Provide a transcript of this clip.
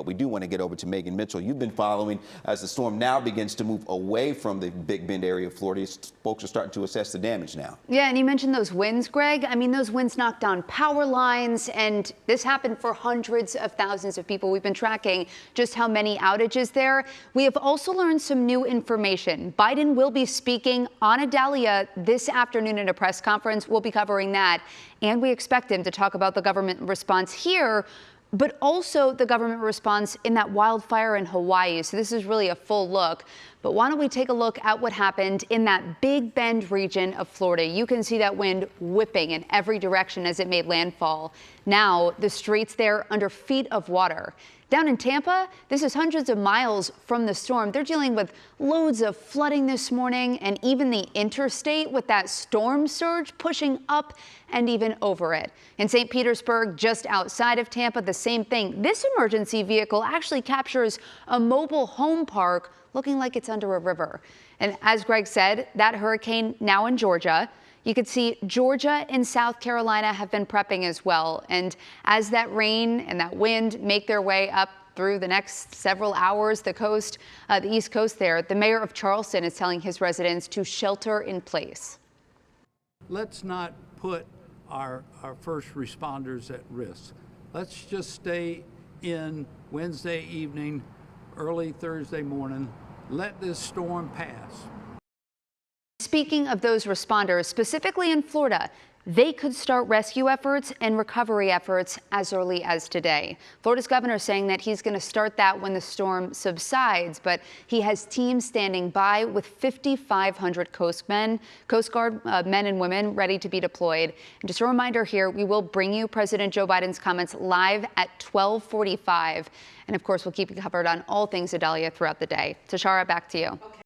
But we do want to get over to Megan Mitchell. You've been following as the storm now begins to move away from the Big Bend area of Florida. Folks are starting to assess the damage now. Yeah, and you mentioned those winds, Greg. I mean, those winds knocked down power lines, and this happened for hundreds of thousands of people. We've been tracking just how many outages there. We have also learned some new information. Biden will be speaking on Idalia this afternoon at a press conference. We'll be covering that, and we expect him to talk about the government response here, but also the government response in that wildfire in Hawaii. So this is really a full look. But why don't we take a look at what happened in that Big Bend region of Florida? You can see that wind whipping in every direction as it made landfall. Now the streets there under feet of water. Down in Tampa, this is hundreds of miles from the storm. They're dealing with loads of flooding this morning, and even the interstate with that storm surge pushing up and even over it. In St. Petersburg, just outside of Tampa, the same thing. This emergency vehicle actually captures a mobile home park looking like it's under a river. And as Greg said, that hurricane now in Georgia. You could see Georgia and South Carolina have been prepping as well. And as that rain and that wind make their way up through the next several hours, the East Coast there, the mayor of Charleston is telling his residents to shelter in place. Let's not put our first responders at risk. Let's just stay in Wednesday evening, early Thursday morning. Let this storm pass. Speaking of those responders, specifically in Florida, they could start rescue efforts and recovery efforts as early as today. Florida's governor saying that he's going to start that when the storm subsides, but he has teams standing by with 5,500 Coast Guard men and women ready to be deployed. And just a reminder here, we will bring you President Joe Biden's comments live at 12:45. And of course, we'll keep you covered on all things Idalia throughout the day. Tashara, back to you. Okay.